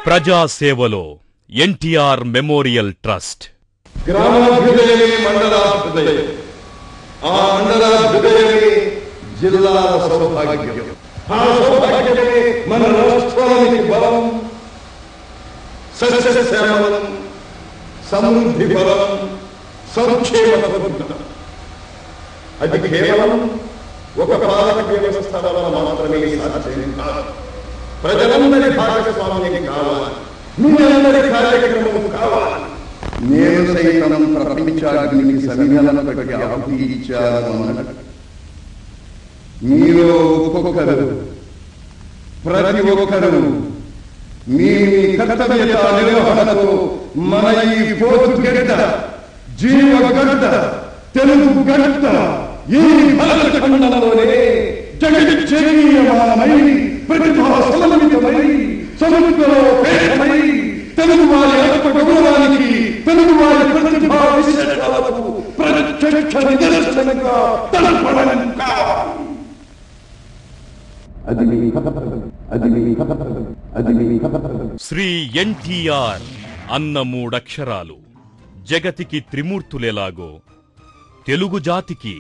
ప్రజాసేవలో NTR memorial trust. గ్రామాభ్యుదయమే మండలాభ్యుదయం, ఆ మండలాభ్యుదయమే జిల్లాల సౌభాగ్యం, ఆ సౌభాగ్యమే మన రాష్ట్రానికి బలం, సస్యశ్యామలం, సమృద్ధి బలం, సంక్షేమ బలం. అది కేవలం ఒక పాలక వ్యవస్థ వల్ల మాత్రమే సాధ్యం కాదు. ప్రజలందరి భాగస్వామ్యం కావాలి, మీ అందరి కార్యక్రమం కావాలి. నేను సైతం ప్రపంచాగ్నికి సమిధలను పెట్టి ఆహుతి ఇచ్చాను అన్నట్టు మీలో ఒక్కొక్కరు, ప్రతి ఒక్కరు మీ కర్తవ్యత నిర్వహణతో మన ఈ పోతు గడ్డ, జీవగడ్డ, తెలుగు గడ్డ ఈ భారతఖండంలోనే జగజ్జనీయమానమై, ప్రతిభా సమన్వితమై, సముద్రలో పేదమై, తెలుగు వారి ఆత్మగౌరవానికి, తెలుగు వారి ప్రతిభా విశేషాలకు ప్రత్యక్ష నిదర్శనంగా తలపడం కావాలి. శ్రీ ఎన్టీఆర్ అన్న మూడక్షరాలు జగతికి త్రిమూర్తులెలాగో తెలుగు జాతికి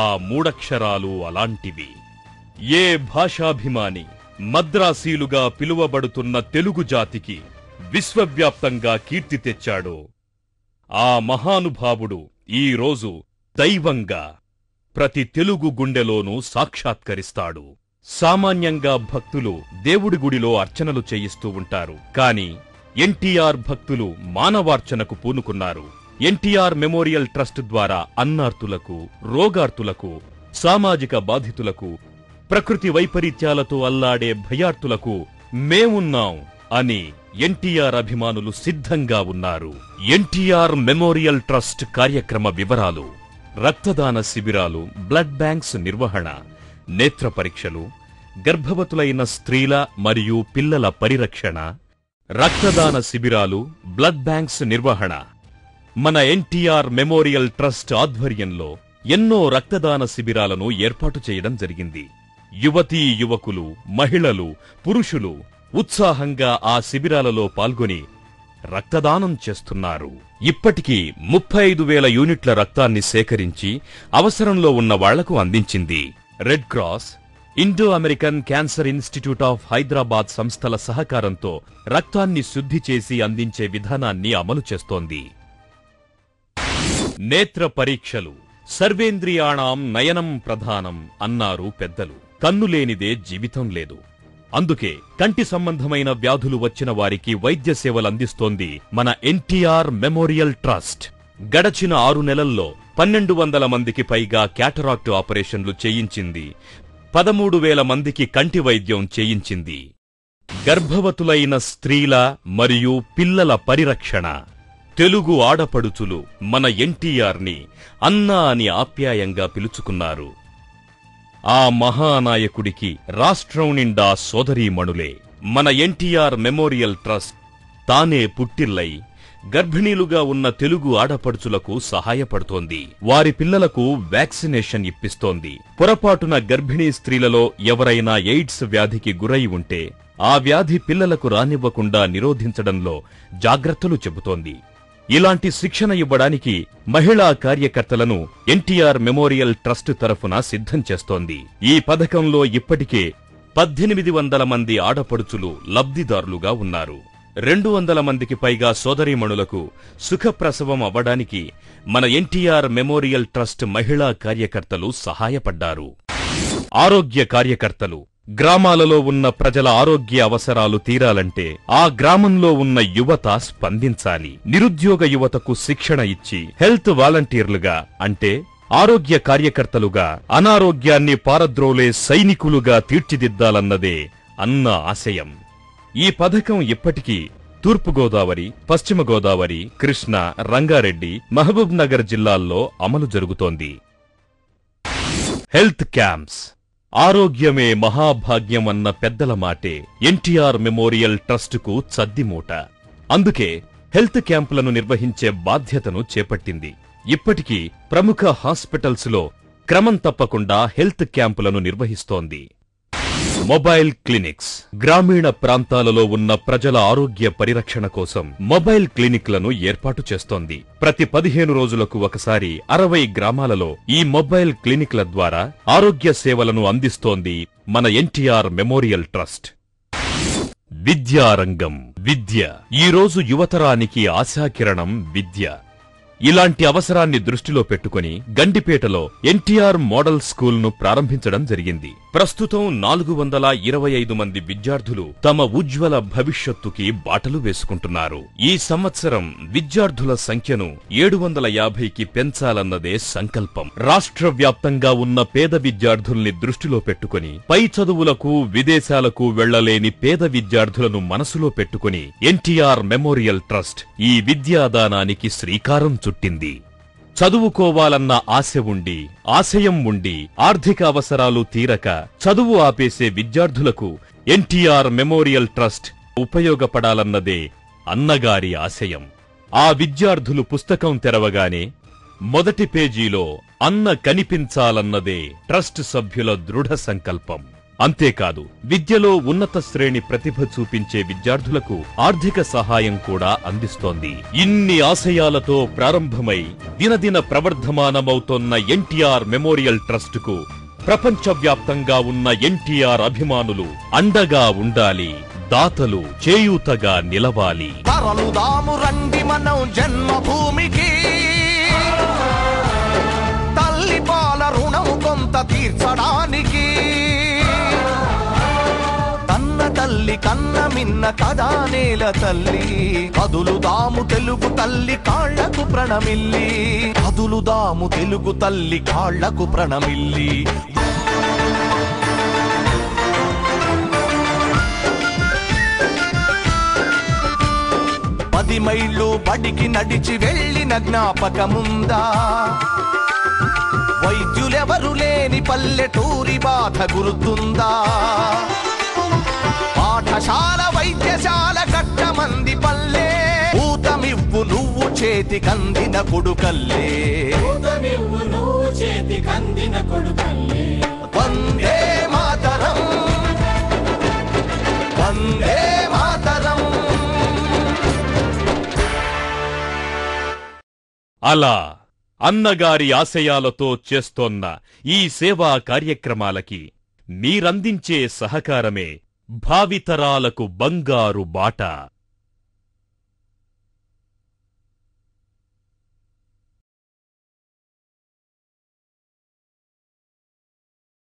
ఆ మూడక్షరాలు అలాంటివి. ఏ భాషాభిమాని మద్రాసీలుగా పిలువబడుతున్న తెలుగు జాతికి విశ్వవ్యాప్తంగా కీర్తి తెచ్చాడో ఆ మహానుభావుడు ఈరోజు దైవంగా ప్రతి తెలుగు గుండెలోనూ సాక్షాత్కరిస్తాడు. సామాన్యంగా భక్తులు దేవుడి గుడిలో అర్చనలు చేయిస్తూ ఉంటారు. కాని ఎన్టీఆర్ భక్తులు మానవార్చనకు పూనుకున్నారు. ఎన్టీఆర్ మెమోరియల్ ట్రస్ట్ ద్వారా అన్నార్తులకు, రోగార్తులకు, సామాజిక బాధితులకు, ప్రకృతి వైపరీత్యాలతో అల్లాడే భయార్తులకు మేమున్నాం అని ఎన్టీఆర్ అభిమానులు సిద్ధంగా ఉన్నారు. ఎన్టీఆర్ మెమోరియల్ ట్రస్ట్ కార్యక్రమ వివరాలు: రక్తదాన శిబిరాలు, బ్లడ్ బ్యాంక్స్ నిర్వహణ, నేత్ర పరీక్షలు, గర్భవతులైన స్త్రీల మరియు పిల్లల పరిరక్షణ, రక్తదాన శిబిరాలు, బ్లడ్ బ్యాంక్స్ నిర్వహణ. మన ఎన్టీఆర్ మెమోరియల్ ట్రస్ట్ ఆధ్వర్యంలో ఎన్నో రక్తదాన శిబిరాలను ఏర్పాటు చేయడం జరిగింది. యువతీ యువకులు, మహిళలు, పురుషులు ఉత్సాహంగా ఆ శిబిరాలలో పాల్గొని రక్తదానం చేస్తున్నారు. ఇప్పటికీ 35,000 యూనిట్ల రక్తాన్ని సేకరించి అవసరంలో ఉన్న వాళ్లకు అందించింది. Red cross, Indo American cancer institute of Hyderabad సంస్థల సహకారంతో రక్తాన్ని శుద్ధి చేసి అందించే విధానాన్ని అమలు చేస్తోంది. నేత్ర పరీక్షలు సర్వేంద్రియాణం నయనం ప్రధానం అన్నారు పెద్దలు. కన్నులేనిదే జీవితం లేదు. అందుకే కంటి సంబంధమైన వ్యాధులు వచ్చిన వారికి వైద్య సేవలందిస్తోంది మన ఎన్టీఆర్ మెమోరియల్ ట్రస్ట్. గడచిన 6 నెలల్లో 1,200 మందికి పైగా క్యాటరాక్ట్ ఆపరేషన్లు చేయించింది. 13,000 మందికి కంటి వైద్యం చేయించింది. గర్భవతులైన స్త్రీల మరియు పిల్లల పరిరక్షణ. తెలుగు ఆడపడుచులు మన ఎన్టీఆర్ని అన్నా అని ఆప్యాయంగా పిలుచుకున్నారు. ఆ మహానాయకుడికి రాష్ట్రం నిండా సోదరీమణులే. మన ఎన్టీఆర్ మెమోరియల్ ట్రస్ట్ తానే పుట్టిల్లై గర్భిణీలుగా ఉన్న తెలుగు ఆడపడుచులకు సహాయపడుతోంది. వారి పిల్లలకు వ్యాక్సినేషన్ ఇప్పిస్తోంది. పొరపాటున గర్భిణీ స్త్రీలలో ఎవరైనా ఎయిడ్స్ వ్యాధికి గురై ఉంటే ఆ వ్యాధి పిల్లలకు రానివ్వకుండా నిరోధించడంలో జాగ్రత్తలు చెబుతోంది. ఇలాంటి శిక్షణ ఇవ్వడానికి మహిళా కార్యకర్తలను ఎన్టీఆర్ మెమోరియల్ ట్రస్ట్ తరఫున సిద్ధం చేస్తోంది. ఈ పథకంలో ఇప్పటికే 1,800 మంది ఆడపడుచులు లబ్ధిదారులుగా ఉన్నారు. 200 మందికి పైగా సోదరీమణులకు సుఖప్రసవం అవ్వడానికి మన ఎన్టీఆర్ మెమోరియల్ ట్రస్ట్ మహిళా కార్యకర్తలు సహాయపడ్డారు. ఆరోగ్య కార్యకర్తలు గ్రామాలలో ఉన్న ప్రజల ఆరోగ్య అవసరాలు తీరాలంటే ఆ గ్రామంలో ఉన్న యువత స్పందించాలి. నిరుద్యోగ యువతకు శిక్షణ ఇచ్చి హెల్త్ వాలంటీర్లుగా, అంటే ఆరోగ్య కార్యకర్తలుగా అనారోగ్యాన్ని పారద్రోలే సైనికులుగా తీర్చిదిద్దాలన్నదే అన్న ఆశయం. ఈ పథకం ఇప్పటికీ తూర్పుగోదావరి, పశ్చిమ గోదావరి, కృష్ణా, రంగారెడ్డి, మహబూబ్ నగర్ జిల్లాల్లో అమలు జరుగుతోంది. Health camps. ఆరోగ్యమే మహాభాగ్యం అన్న పెద్దల మాటే ఎన్టీఆర్ మెమోరియల్ ట్రస్టుకు చద్దిమూట. అందుకే హెల్త్ క్యాంపులను నిర్వహించే బాధ్యతను చేపట్టింది. ఇప్పటికీ ప్రముఖ హాస్పిటల్స్ లో క్రమం తప్పకుండా హెల్త్ క్యాంపులను నిర్వహిస్తోంది. మొబైల్ క్లినిక్స్ గ్రామీణ ప్రాంతాలలో ఉన్న ప్రజల ఆరోగ్య పరిరక్షణ కోసం మొబైల్ క్లినిక్లను ఏర్పాటు చేస్తోంది. ప్రతి 15 రోజులకు ఒకసారి 60 గ్రామాలలో ఈ మొబైల్ క్లినిక్ల ద్వారా ఆరోగ్య సేవలను అందిస్తోంది మన ఎన్టీఆర్ మెమోరియల్ ట్రస్ట్. విద్యారంగం విద్య ఈ రోజు యువతరానికి ఆశాకిరణం విద్య. ఇలాంటి అవసరాన్ని దృష్టిలో పెట్టుకుని గండిపేటలో ఎన్టీఆర్ మోడల్ స్కూల్ను ప్రారంభించడం జరిగింది. ప్రస్తుతం 425 మంది విద్యార్థులు తమ ఉజ్వల భవిష్యత్తుకి బాటలు వేసుకుంటున్నారు. ఈ సంవత్సరం విద్యార్థుల సంఖ్యను 750కి పెంచాలన్నదే సంకల్పం. రాష్ట్ర వ్యాప్తంగా ఉన్న పేద విద్యార్థుల్ని దృష్టిలో పెట్టుకుని పై చదువులకు విదేశాలకు వెళ్లలేని పేద విద్యార్థులను మనసులో పెట్టుకుని ఎన్టీఆర్ మెమోరియల్ ట్రస్ట్ ఈ విద్యాదానానికి శ్రీకారం చుట్టింది. చదువుకోవాలన్న ఆశ ఉండి, ఆశయం ఉండి, ఆర్థిక అవసరాలు తీరక చదువు ఆపేసే విద్యార్థులకు ఎన్టీఆర్ మెమోరియల్ ట్రస్ట్ ఉపయోగపడాలన్నదే అన్నగారి ఆశయం. ఆ విద్యార్థులు పుస్తకం తెరవగానే మొదటి పేజీలో అన్న కనిపించాలన్నదే ట్రస్ట్ సభ్యుల దృఢ సంకల్పం. అంతేకాదు, విద్యలో ఉన్నత శ్రేణి ప్రతిభ చూపించే విద్యార్థులకు ఆర్థిక సహాయం కూడా అందిస్తోంది. ఇన్ని ఆశయాలతో ప్రారంభమై దినదిన ప్రవర్ధమానమవుతోన్న ఎన్టీఆర్ మెమోరియల్ ట్రస్టుకు ప్రపంచవ్యాప్తంగా ఉన్న ఎన్టీఆర్ అభిమానులు అండగా ఉండాలి, దాతలు చేయూతగా నిలవాలి. తరలుదాము రండి మనం జన్మభూమికి, తల్లి పాల రుణం కొంత తీర్చడానికి. తల్లి కన్న మిన్న కదా నేల తల్లి, కదులుదాము తెలుగు తల్లి కాళ్లకు ప్రణమిల్లి, కదులుదాము తెలుగు తల్లి కాళ్లకు ప్రణమిల్లి. 10 మైళ్ళు బడికి నడిచి వెళ్ళిన జ్ఞాపకముందా, వైద్యులెవరు లేని పల్లెటూరి బాధ గుర్తుందా, పాఠశాల వైద్యశాల కట్టమంది పల్లె, ఊతమివ్వు నువ్వు చేతి కందిన కొడుకల్లే, వందే మాతరం, వందే మాతరం. అలా అన్నగారి ఆశయాలతో చేస్తోన్న ఈ సేవా కార్యక్రమాలకి మీరందించే సహకారమే భావితరాలకు బంగారు బాట.